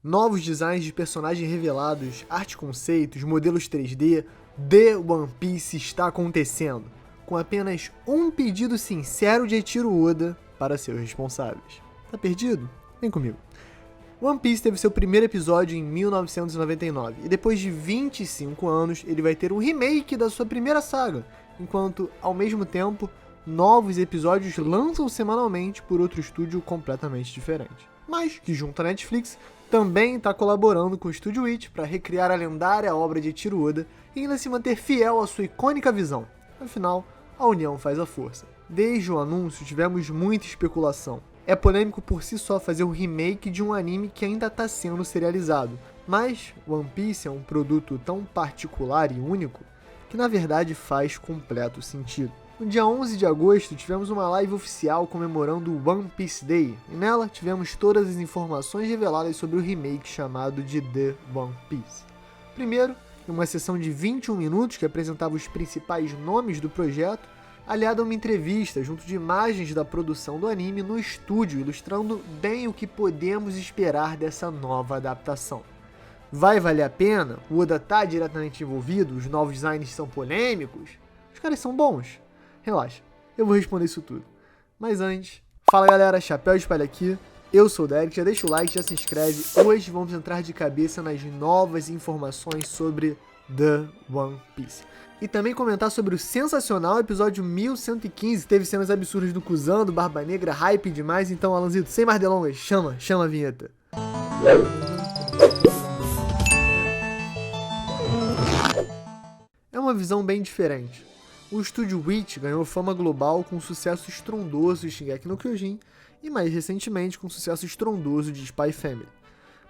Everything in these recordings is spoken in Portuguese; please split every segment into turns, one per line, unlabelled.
Novos designs de personagens revelados, arte conceitos, modelos 3D, The One Piece está acontecendo, com apenas um pedido sincero de Eiichiro Oda para seus responsáveis. Tá perdido? Vem comigo. One Piece teve seu primeiro episódio em 1999, e depois de 25 anos ele vai ter um remake da sua primeira saga, enquanto, ao mesmo tempo, novos episódios lançam semanalmente por outro estúdio completamente diferente. Mas que, junto à Netflix, também está colaborando com o Estúdio Witch para recriar a lendária obra de Eiichiro Oda e ainda se manter fiel à sua icônica visão. Afinal, a união faz a força. Desde o anúncio tivemos muita especulação. É polêmico por si só fazer um remake de um anime que ainda está sendo serializado, mas One Piece é um produto tão particular e único que na verdade faz completo sentido. No dia 11 de agosto tivemos uma live oficial comemorando o One Piece Day, e nela tivemos todas as informações reveladas sobre o remake chamado de The One Piece. Primeiro, uma sessão de 21 minutos que apresentava os principais nomes do projeto, aliada a uma entrevista junto de imagens da produção do anime no estúdio, ilustrando bem o que podemos esperar dessa nova adaptação. Vai valer a pena? O Oda tá diretamente envolvido? Os novos designs são polêmicos? Os caras são bons? Relaxa, eu vou responder isso tudo. Mas antes, fala galera, Chapéu de Palha aqui, eu sou o Derek, já deixa o like, já se inscreve. Hoje vamos entrar de cabeça nas novas informações sobre The One Piece. E também comentar sobre o sensacional episódio 1115, teve cenas absurdas do Kuzan, do Barba Negra, hype demais. Então, Alanzito, sem mais delongas, chama a vinheta. É uma visão bem diferente. O estúdio Witch ganhou fama global com o sucesso estrondoso de Shingeki no Kyojin e mais recentemente com o sucesso estrondoso de Spy Family.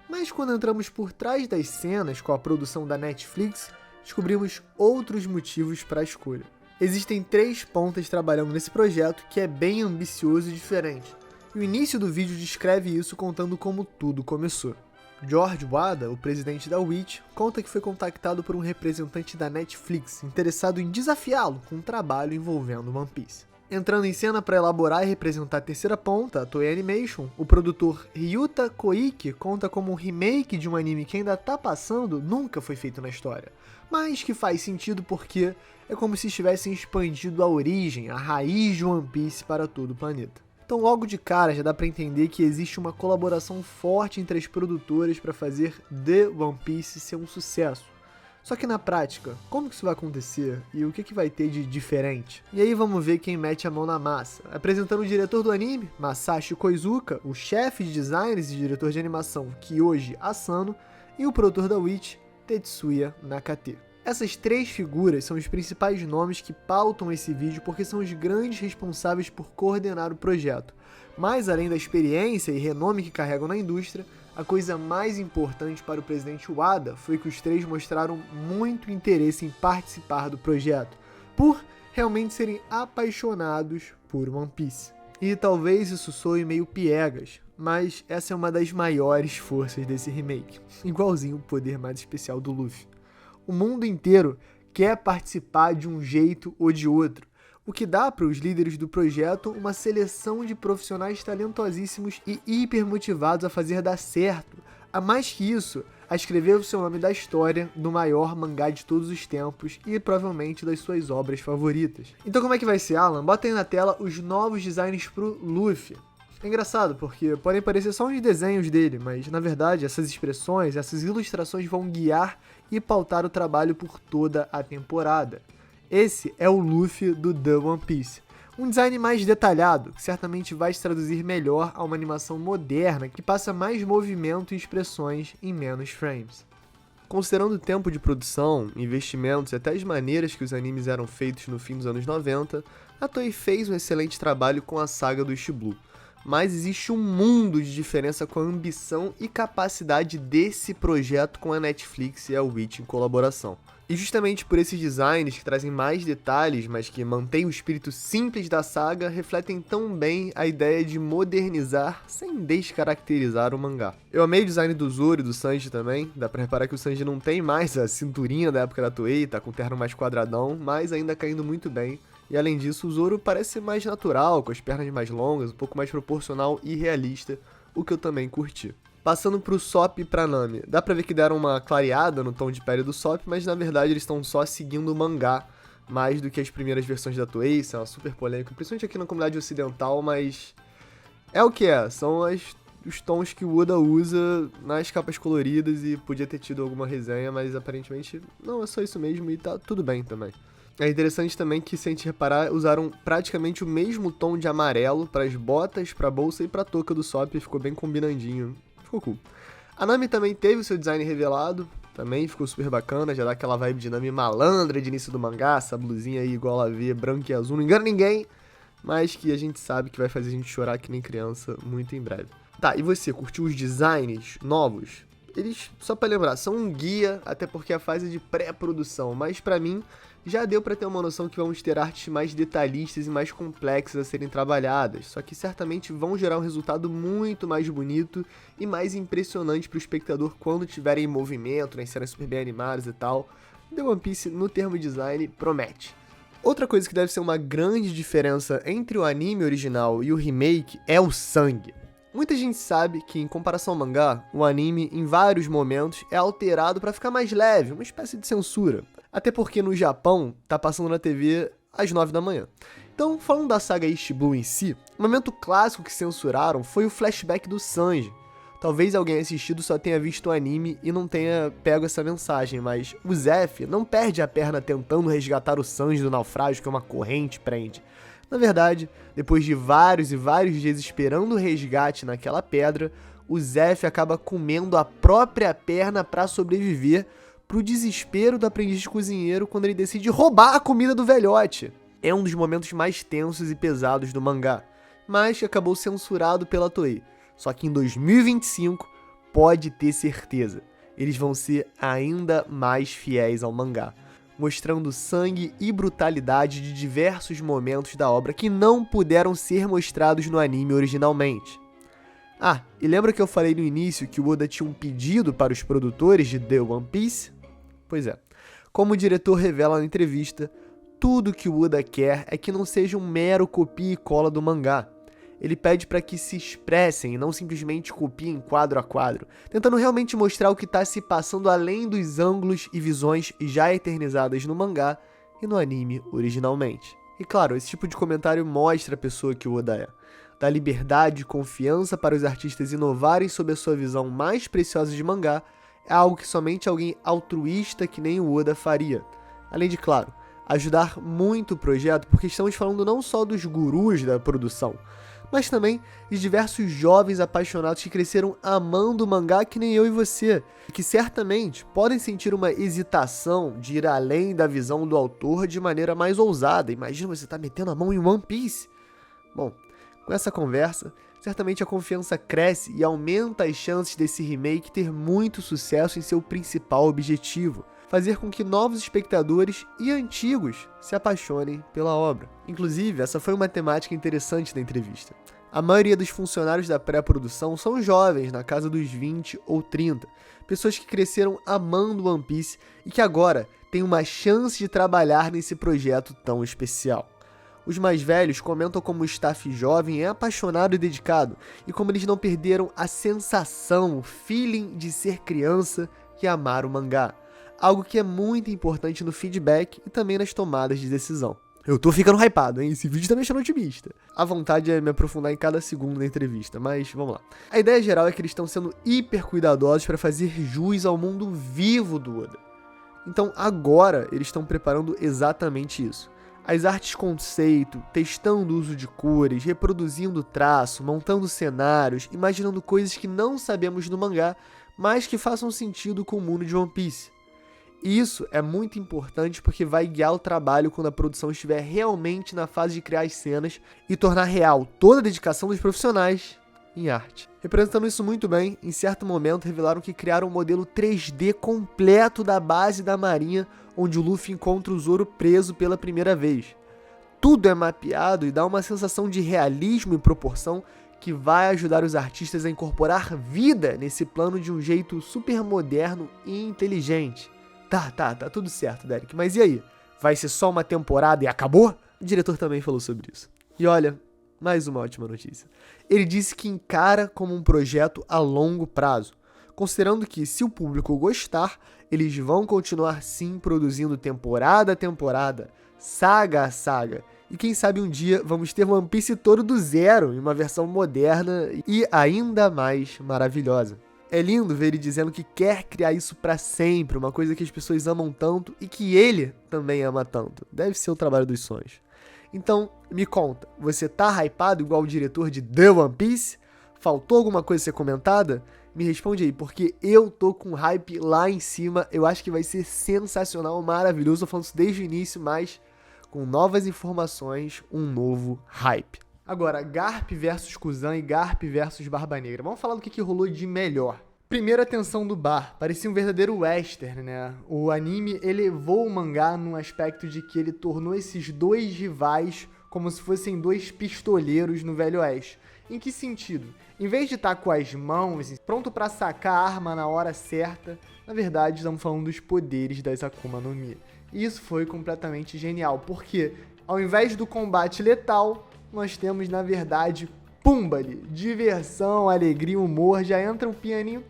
Mas quando entramos por trás das cenas com a produção da Netflix, descobrimos outros motivos para a escolha. Existem 3 pontas trabalhando nesse projeto que é bem ambicioso e diferente. E o início do vídeo descreve isso contando como tudo começou. George Wada, o presidente da Witch, conta que foi contactado por um representante da Netflix interessado em desafiá-lo com um trabalho envolvendo One Piece. Entrando em cena para elaborar e representar a terceira ponta, a Toei Animation, o produtor Ryuta Koike conta como um remake de um anime que ainda tá passando nunca foi feito na história, mas que faz sentido porque é como se estivessem expandido a origem, a raiz de One Piece para todo o planeta. Então logo de cara já dá pra entender que existe uma colaboração forte entre as produtoras para fazer The One Piece ser um sucesso. Só que na prática, como que isso vai acontecer e o que vai ter de diferente? E aí vamos ver quem mete a mão na massa. Apresentando o diretor do anime, Masashi Koizuka, o chefe de designers e diretor de animação, Kyoji Asano, e o produtor da Witch, Tetsuya Nakate. Essas 3 figuras são os principais nomes que pautam esse vídeo porque são os grandes responsáveis por coordenar o projeto. Mas além da experiência e renome que carregam na indústria, a coisa mais importante para o presidente Wada foi que os 3 mostraram muito interesse em participar do projeto, por realmente serem apaixonados por One Piece. E talvez isso soe meio piegas, mas essa é uma das maiores forças desse remake, igualzinho o poder mais especial do Luffy. O mundo inteiro quer participar de um jeito ou de outro, o que dá para os líderes do projeto uma seleção de profissionais talentosíssimos e hipermotivados a fazer dar certo. A mais que isso, a escrever o seu nome da história do maior mangá de todos os tempos e provavelmente das suas obras favoritas. Então como é que vai ser, Alan? Bota aí na tela os novos designs pro Luffy. É engraçado, porque podem parecer só uns desenhos dele, mas na verdade essas expressões, essas ilustrações vão guiar e pautar o trabalho por toda a temporada. Esse é o Luffy do The One Piece. Um design mais detalhado, que certamente vai se traduzir melhor a uma animação moderna que passa mais movimento e expressões em menos frames. Considerando o tempo de produção, investimentos e até as maneiras que os animes eram feitos no fim dos anos 90, a Toei fez um excelente trabalho com a saga do East Blue. Mas existe um mundo de diferença com a ambição e capacidade desse projeto com a Netflix e a Witch em colaboração. E justamente por esses designs que trazem mais detalhes, mas que mantêm o espírito simples da saga, refletem tão bem a ideia de modernizar sem descaracterizar o mangá. Eu amei o design do Zoro e do Sanji também, dá pra reparar que o Sanji não tem mais a cinturinha da época da Toei, tá com o terno mais quadradão, mas ainda caindo muito bem. E além disso, o Zoro parece mais natural, com as pernas mais longas, um pouco mais proporcional e realista, o que eu também curti. Passando pro Sop e pra Nami, dá pra ver que deram uma clareada no tom de pele do Sop, mas na verdade eles estão só seguindo o mangá, mais do que as primeiras versões da Toei. Isso é uma super polêmica, principalmente aqui na comunidade ocidental, mas é o que é, são os tons que o Oda usa nas capas coloridas e podia ter tido alguma resenha, mas aparentemente não, é só isso mesmo e tá tudo bem também. É interessante também que, se a gente reparar, usaram praticamente o mesmo tom de amarelo para as botas, pra bolsa e pra touca do Sop, ficou bem combinandinho, ficou cool. A Nami também teve o seu design revelado, também ficou super bacana, já dá aquela vibe de Nami malandra de início do mangá, essa blusinha aí igual ela vê, branca e azul, não engana ninguém, mas que a gente sabe que vai fazer a gente chorar que nem criança muito em breve. Tá, e você, curtiu os designs novos? Eles, só pra lembrar, são um guia, até porque é a fase de pré-produção, mas pra mim já deu pra ter uma noção que vamos ter artes mais detalhistas e mais complexas a serem trabalhadas, só que certamente vão gerar um resultado muito mais bonito e mais impressionante pro espectador quando tiverem em movimento, nas cenas super bem animadas e tal. The One Piece, no termo design, promete. Outra coisa que deve ser uma grande diferença entre o anime original e o remake é o sangue. Muita gente sabe que, em comparação ao mangá, o anime, em vários momentos, é alterado para ficar mais leve, uma espécie de censura. Até porque no Japão, tá passando na TV às 9 da manhã. Então, falando da saga East Blue em si, o momento clássico que censuraram foi o flashback do Sanji. Talvez alguém assistido só tenha visto o anime e não tenha pego essa mensagem, mas o Zeff não perde a perna tentando resgatar o Sanji do naufrágio que uma corrente prende. Na verdade, depois de vários e vários dias esperando o resgate naquela pedra, o Zeff acaba comendo a própria perna para sobreviver, pro desespero do aprendiz de cozinheiro quando ele decide roubar a comida do velhote. É um dos momentos mais tensos e pesados do mangá, mas que acabou censurado pela Toei. Só que em 2025, pode ter certeza, eles vão ser ainda mais fiéis ao mangá, mostrando sangue e brutalidade de diversos momentos da obra que não puderam ser mostrados no anime originalmente. Ah, e lembra que eu falei no início que o Oda tinha um pedido para os produtores de The One Piece? Pois é, como o diretor revela na entrevista, tudo que o Oda quer é que não seja um mero copia e cola do mangá. Ele pede para que se expressem e não simplesmente copiem quadro a quadro, tentando realmente mostrar o que está se passando além dos ângulos e visões já eternizadas no mangá e no anime originalmente. E claro, esse tipo de comentário mostra a pessoa que o Oda é. Dá liberdade e confiança para os artistas inovarem sob a sua visão mais preciosa de mangá, é algo que somente alguém altruísta que nem o Oda faria. Além de, claro, ajudar muito o projeto, porque estamos falando não só dos gurus da produção, mas também de diversos jovens apaixonados que cresceram amando o mangá que nem eu e você, e que certamente podem sentir uma hesitação de ir além da visão do autor de maneira mais ousada. Imagina você tá metendo a mão em One Piece. Bom, com essa conversa, certamente a confiança cresce e aumenta as chances desse remake ter muito sucesso em seu principal objetivo: fazer com que novos espectadores e antigos se apaixonem pela obra. Inclusive, essa foi uma temática interessante da entrevista. A maioria dos funcionários da pré-produção são jovens, na casa dos 20 ou 30, pessoas que cresceram amando One Piece e que agora têm uma chance de trabalhar nesse projeto tão especial. Os mais velhos comentam como o staff jovem é apaixonado e dedicado, e como eles não perderam a sensação, o feeling de ser criança e amar o mangá. Algo que é muito importante no feedback e também nas tomadas de decisão. Eu tô ficando hypado, hein? Esse vídeo tá me deixando otimista. A vontade é me aprofundar em cada segundo da entrevista, mas vamos lá. A ideia geral é que eles estão sendo hiper cuidadosos para fazer jus ao mundo vivo do Oda. Então agora eles estão preparando exatamente isso. As artes conceito, testando o uso de cores, reproduzindo o traço, montando cenários, imaginando coisas que não sabemos no mangá, mas que façam sentido com o mundo de One Piece. E isso é muito importante porque vai guiar o trabalho quando a produção estiver realmente na fase de criar as cenas e tornar real toda a dedicação dos profissionais em arte. Representando isso muito bem, em certo momento revelaram que criaram um modelo 3D completo da base da marinha, onde o Luffy encontra o Zoro preso pela primeira vez. Tudo é mapeado e dá uma sensação de realismo e proporção que vai ajudar os artistas a incorporar vida nesse plano de um jeito super moderno e inteligente. Tá tudo certo, Derek, mas e aí? Vai ser só uma temporada e acabou? O diretor também falou sobre isso. E olha, Mais uma ótima notícia. Ele disse que encara como um projeto a longo prazo, considerando que, se o público gostar, eles vão continuar sim produzindo temporada a temporada, saga a saga, e quem sabe um dia vamos ter One Piece todo do zero, em uma versão moderna e ainda mais maravilhosa. É lindo ver ele dizendo que quer criar isso pra sempre, uma coisa que as pessoas amam tanto e que ele também ama tanto. Deve ser o trabalho dos sonhos. Então, me conta, você tá hypado igual o diretor de The One Piece? Faltou alguma coisa ser comentada? Me responde aí, porque eu tô com hype lá em cima, eu acho que vai ser sensacional, maravilhoso, tô falando isso desde o início, mas com novas informações, um novo hype. Agora, Garp versus Kuzan e Garp versus Barba Negra. Vamos falar do que rolou de melhor. Primeiro, a tensão do bar. Parecia um verdadeiro western, né? O anime elevou o mangá num aspecto de que ele tornou esses dois rivais como se fossem dois pistoleiros no Velho Oeste. Em que sentido? Em vez de estar com as mãos pronto para sacar a arma na hora certa, na verdade estamos falando dos poderes das Akuma no Mi. E isso foi completamente genial, porque ao invés do combate letal, nós temos, na verdade, pumba-lhe, diversão, alegria, humor, já entra um pianinho.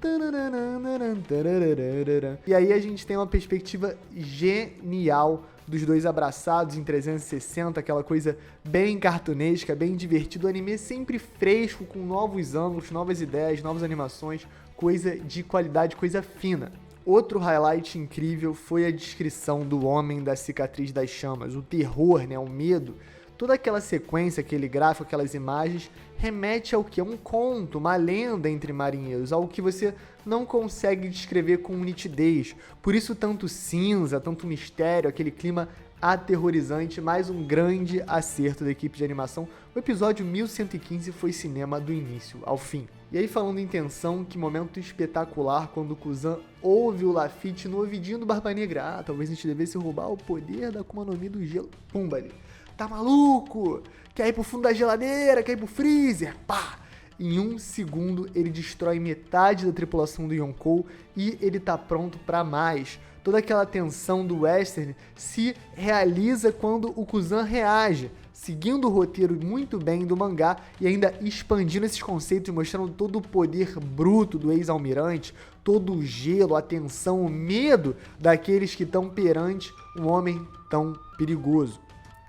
E aí a gente tem uma perspectiva genial dos dois abraçados em 360, aquela coisa bem cartunesca, bem divertido, o anime sempre fresco, com novos ângulos, novas ideias, novas animações, coisa de qualidade, coisa fina. Outro highlight incrível foi a descrição do Homem da Cicatriz das Chamas, o terror, né, o medo. Toda aquela sequência, aquele gráfico, aquelas imagens, remete ao que? É um conto, uma lenda entre marinheiros, algo que você não consegue descrever com nitidez. Por isso tanto cinza, tanto mistério, aquele clima aterrorizante, mais um grande acerto da equipe de animação. O episódio 1115 foi cinema do início ao fim. E aí, falando em tensão, que momento espetacular quando o Kuzan ouve o Lafitte no ouvidinho do Barba Negra. Ah, talvez a gente devesse roubar o poder da Akuma no Mi do gelo. Pumba ali. Tá maluco? Quer ir pro fundo da geladeira? Quer ir pro freezer? Pá! Em um segundo, ele destrói metade da tripulação do Yonkou e ele tá pronto pra mais. Toda aquela tensão do western se realiza quando o Kuzan reage, seguindo o roteiro muito bem do mangá e ainda expandindo esses conceitos, mostrando todo o poder bruto do ex-almirante, todo o gelo, a tensão, o medo daqueles que estão perante um homem tão perigoso.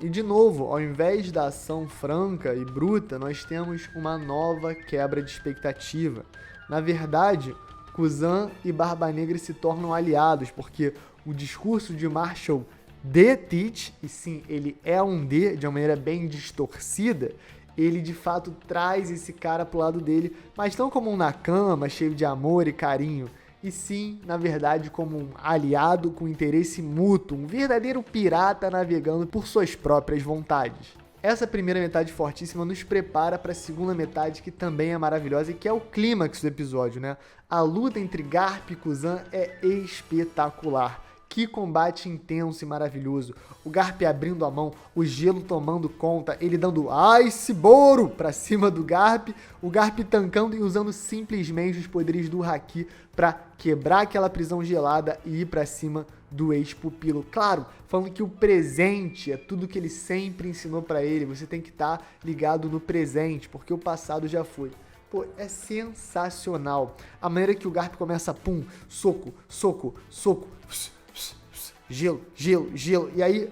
E de novo, ao invés da ação franca e bruta, nós temos uma nova quebra de expectativa. Na verdade, Kuzan e Barba Negra se tornam aliados, porque o discurso de Marshall de Teach, e sim, ele é um D de uma maneira bem distorcida, ele de fato traz esse cara pro lado dele, mas não como um Nakama, cheio de amor e carinho, e sim, na verdade, como um aliado com interesse mútuo, um verdadeiro pirata navegando por suas próprias vontades. Essa primeira metade fortíssima nos prepara para a segunda metade, que também é maravilhosa e que é o clímax do episódio, né? A luta entre Garp e Kuzan é espetacular. Que combate intenso e maravilhoso. O Garp abrindo a mão, o gelo tomando conta, ele dando Ice Boro pra cima do Garp, o Garp tancando e usando simplesmente os poderes do Haki pra quebrar aquela prisão gelada e ir pra cima do ex-pupilo. Claro, falando que o presente é tudo que ele sempre ensinou pra ele, você tem que estar ligado no presente, porque o passado já foi. Pô, é sensacional. A maneira que o Garp começa, pum, soco, soco, soco, gelo, gelo, gelo. E aí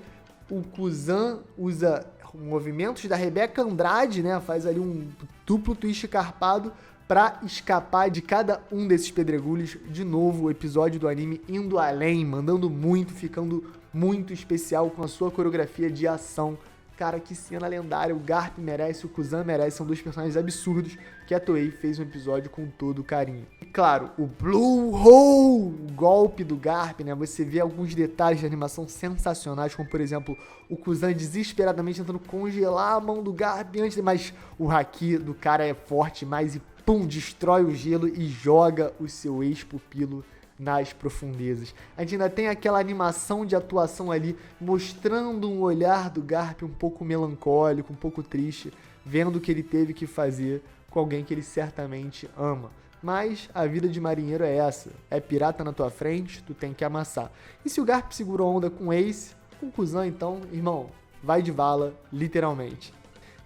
o Kuzan usa movimentos da Rebeca Andrade, né? Faz ali um duplo twist carpado pra escapar de cada um desses pedregulhos. De novo, o episódio do anime indo além, mandando muito, ficando muito especial com a sua coreografia de ação. Cara, que cena lendária. O Garp merece, o Kuzan merece. São dois personagens absurdos que a Toei fez um episódio com todo carinho. E claro, o Blue Hole, o golpe do Garp, né? Você vê alguns detalhes de animação sensacionais, como por exemplo, o Kuzan desesperadamente tentando congelar a mão do Garp antes, mas o Haki do cara é forte mais e pum, destrói o gelo e joga o seu ex-pupilo nas profundezas. A gente ainda tem aquela animação de atuação ali, mostrando um olhar do Garp um pouco melancólico, um pouco triste, vendo o que ele teve que fazer com alguém que ele certamente ama. Mas a vida de marinheiro é essa, é pirata na tua frente, tu tem que amassar. E se o Garp segurou onda com o Ace, com o Kuzan então, irmão, vai de vala, literalmente.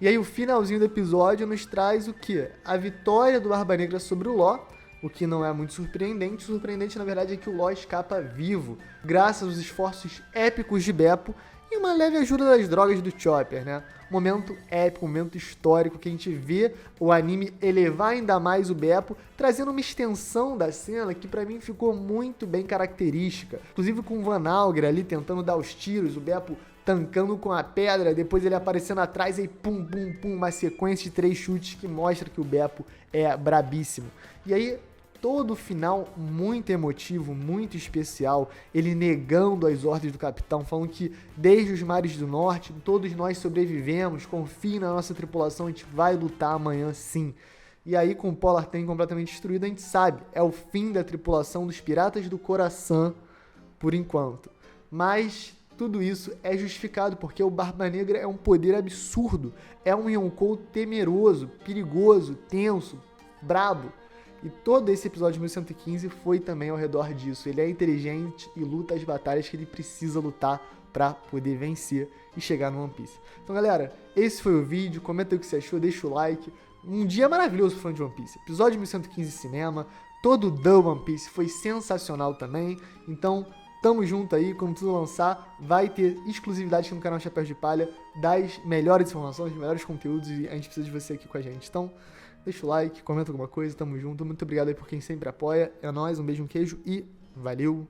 E aí o finalzinho do episódio nos traz o quê? A vitória do Barba Negra sobre o Law, o que não é muito surpreendente. O surpreendente, na verdade, é que o Law escapa vivo, graças aos esforços épicos de Beppo e uma leve ajuda das drogas do Chopper, né? Momento épico, momento histórico, que a gente vê o anime elevar ainda mais o Beppo, trazendo uma extensão da cena que pra mim ficou muito bem característica. Inclusive com o Van Alger ali tentando dar os tiros, o Beppo tancando com a pedra, depois ele aparecendo atrás e pum, pum, pum, uma sequência de 3 chutes que mostra que o Beppo é brabíssimo. E aí, todo o final muito emotivo, muito especial, ele negando as ordens do capitão, falando que desde os mares do norte, todos nós sobrevivemos, confie na nossa tripulação, a gente vai lutar amanhã sim. E aí, com o Polar Tank completamente destruído, a gente sabe, é o fim da tripulação dos Piratas do Coração, por enquanto. Mas tudo isso é justificado porque o Barba Negra é um poder absurdo, é um Yonkou temeroso, perigoso, tenso, brabo. E todo esse episódio de 1115 foi também ao redor disso. Ele é inteligente e luta as batalhas que ele precisa lutar para poder vencer e chegar no One Piece. Então, galera, esse foi o vídeo. Comenta aí o que você achou, deixa o like. Um dia maravilhoso pro fã de One Piece. Episódio de 1115 cinema, todo o The One Piece foi sensacional também. Então, tamo junto aí. Quando tudo lançar, vai ter exclusividade aqui no canal Chapéu de Palha das melhores informações, dos melhores conteúdos, e a gente precisa de você aqui com a gente. Então, deixa o like, comenta alguma coisa, tamo junto. Muito obrigado aí por quem sempre apoia. É nóis, um beijo, um queijo e valeu!